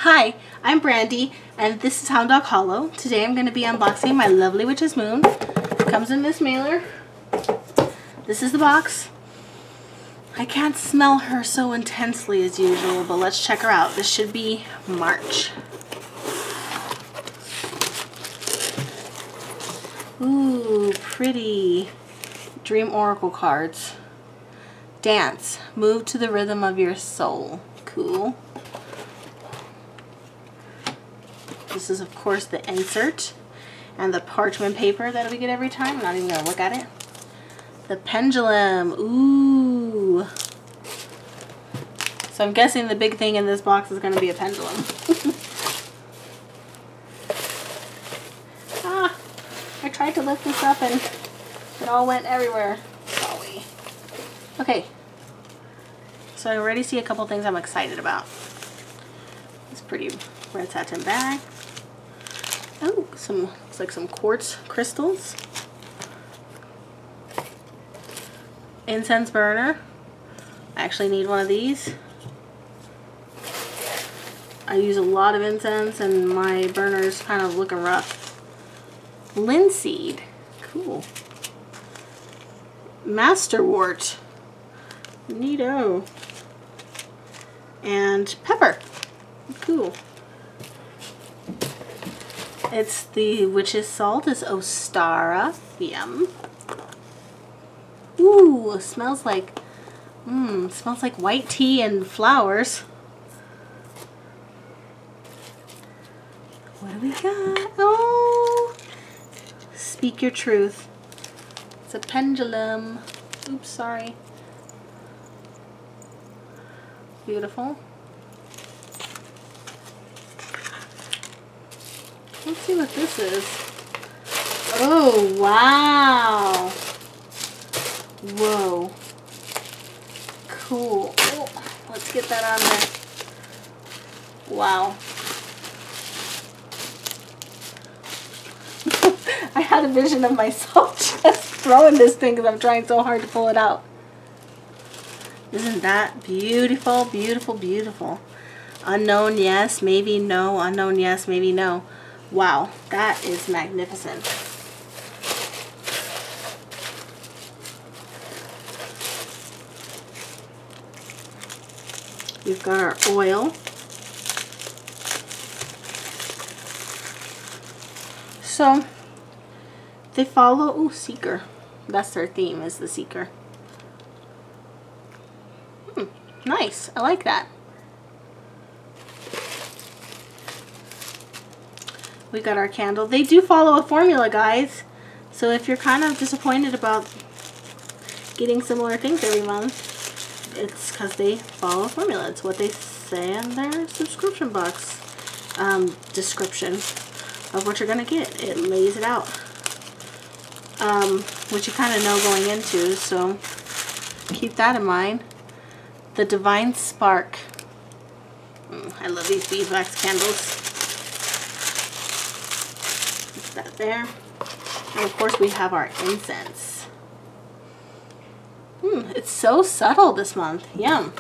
Hi, I'm Brandy, and this is Hound Dog Hollow. Today I'm going to be unboxing my lovely Witch's Moon. It comes in this mailer. This is the box. I can't smell her so intensely as usual, but let's check her out. This should be March. Ooh, pretty. Dream Oracle cards. Dance. Move to the rhythm of your soul. Cool. This is, of course, the insert and the parchment paper that we get every time. I'm not even going to look at it. The pendulum. Ooh. So I'm guessing the big thing in this box is going to be a pendulum. I tried to lift this up and it all went everywhere. Sorry. Okay. So I already see a couple things I'm excited about. This pretty red satin bag. Oh, looks like some quartz crystals. Incense burner. I actually need one of these. I use a lot of incense and my burner's kind of looking rough. Linseed. Cool. Masterwort. Neato. And pepper. Cool. It's the witch's salt. It's Ostara. Yum. Ooh, smells like white tea and flowers. What do we got? Oh, speak your truth. It's a pendulum. Oops, sorry. Beautiful. Let's see what this is. Oh, wow. Whoa. Cool. Oh, let's get that on there. Wow. I had a vision of myself just throwing this thing because I'm trying so hard to pull it out. Isn't that beautiful, beautiful, beautiful? Unknown, yes, maybe no. Unknown, yes, maybe no. Wow, that is magnificent. We've got our oil. So, they follow, ooh, Seeker. That's their theme, is the Seeker. Nice, I like that. We got our candle. They do follow a formula, guys. So if you're kind of disappointed about getting similar things every month, it's because they follow a formula. It's what they say in their subscription box description of what you're going to get. It lays it out. Which you kind of know going into, so keep that in mind. The Divine Spark. I love these beeswax candles. That there. And of course we have our incense. It's so subtle this month. Yum.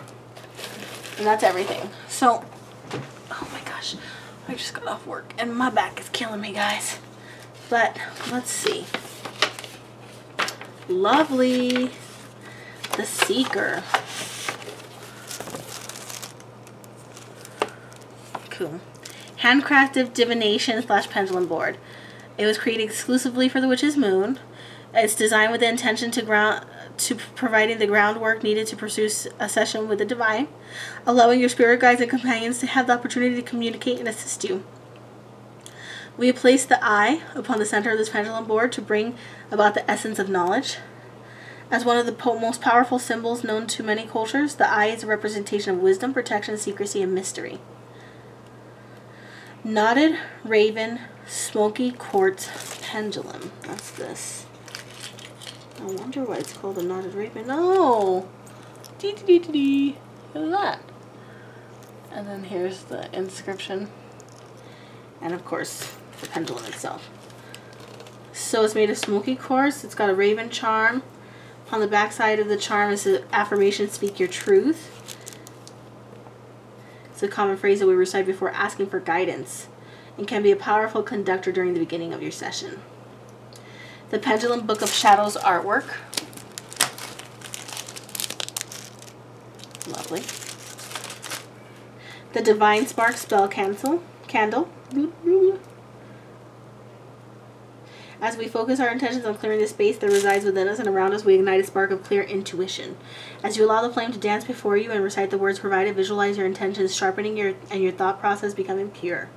And that's everything. So, oh my gosh, I just got off work and my back is killing me, guys. But let's see. Lovely. The Seeker. Cool. Handcrafted divination / pendulum board. It was created exclusively for the Witch's Moon. It's designed with the intention to providing the groundwork needed to pursue a session with the divine, allowing your spirit guides and companions to have the opportunity to communicate and assist you. We have placed the eye upon the center of this pendulum board to bring about the essence of knowledge. As one of the most powerful symbols known to many cultures, the eye is a representation of wisdom, protection, secrecy, and mystery. Knotted Raven Smoky Quartz Pendulum. That's this. I wonder why it's called a Knotted Raven. Oh! Look at that. And then here's the inscription. And of course, the pendulum itself. So it's made of smoky quartz. It's got a raven charm. On the back side of the charm is the affirmation, speak your truth. It's a common phrase that we recite before asking for guidance and can be a powerful conductor during the beginning of your session. The Pendulum Book of Shadows artwork. Lovely. The Divine Spark Spell Candle. As we focus our intentions on clearing the space that resides within us and around us, we ignite a spark of clear intuition. As you allow the flame to dance before you and recite the words provided, visualize your intentions, sharpening your thought process becoming pure.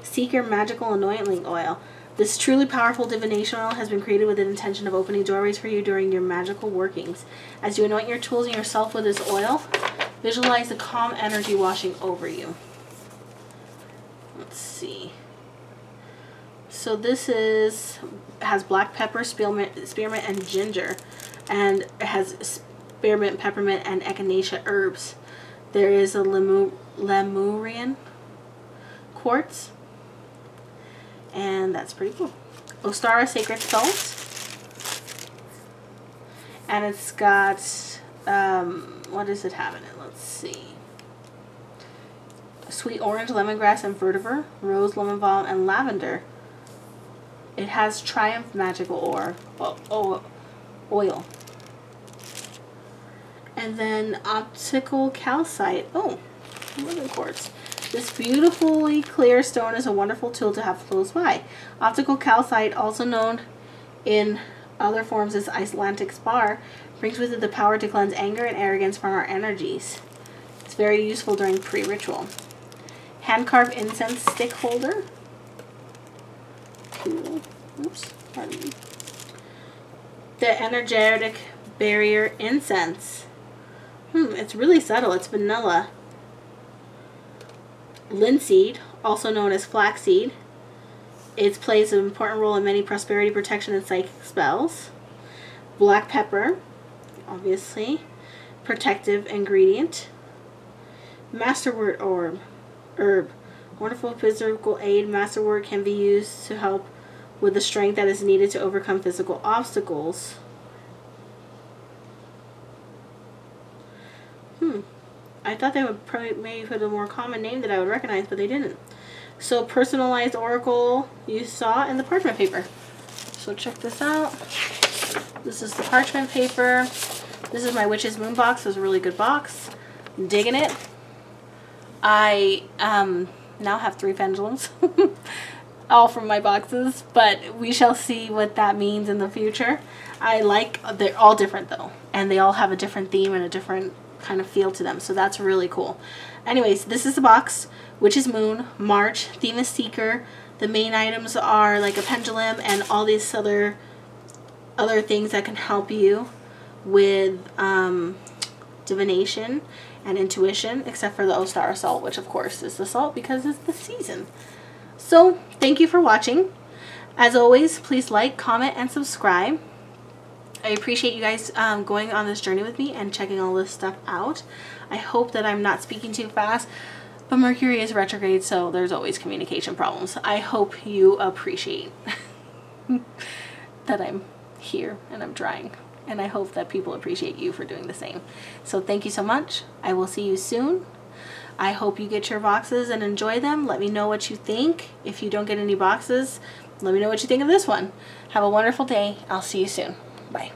Seeker Magical Anointing Oil. This truly powerful divination oil has been created with the intention of opening doorways for you during your magical workings. As you anoint your tools and yourself with this oil, visualize the calm energy washing over you. Let's see. So this has black pepper, spearmint, and ginger, and it has spearmint, peppermint, and echinacea herbs. There is a Lemurian quartz, and that's pretty cool. Ostara Sacred Salt, and it's got what does it have in it? Let's see. Sweet orange, lemongrass, and vetiver, rose, lemon balm, and lavender. It has Triumph Magical Oil. And then Optical Calcite. Oh, living quartz. This beautifully clear stone is a wonderful tool to have close by. Optical Calcite, also known in other forms as Icelandic spar, brings with it the power to cleanse anger and arrogance from our energies. It's very useful during pre-ritual. Hand-carved incense stick holder. Cool. Oops, pardon me. The Energetic Barrier Incense. It's really subtle. It's vanilla. Linseed, also known as flaxseed. It plays an important role in many prosperity, protection, and psychic spells. Black pepper, obviously. Protective ingredient. Masterwort herb. Wonderful physical aid. Masterwort can be used to help with the strength that is needed to overcome physical obstacles. I thought they would probably maybe put a more common name that I would recognize, but they didn't. So personalized oracle you saw in the parchment paper. So check this out. This is the parchment paper. This is my Witch's Moon box. It was a really good box. I'm digging it. I now have 3 pendulums. All from my boxes, but we shall see what that means in the future. They're all different though, and they all have a different theme and a different kind of feel to them, so that's really cool. Anyways, this is the box. Witch's Moon, March, theme is Seeker. The main items are like a pendulum and all these other things that can help you with divination and intuition, except for the Ostara salt, which of course is the salt because it's the season. So, thank you for watching. As always, please like, comment, and subscribe. I appreciate you guys going on this journey with me and checking all this stuff out. I hope that I'm not speaking too fast, but Mercury is retrograde, so there's always communication problems. I hope you appreciate that I'm here and I'm trying, and I hope that people appreciate you for doing the same. So thank you so much. I will see you soon. I hope you get your boxes and enjoy them. Let me know what you think. If you don't get any boxes, let me know what you think of this one. Have a wonderful day. I'll see you soon. Bye.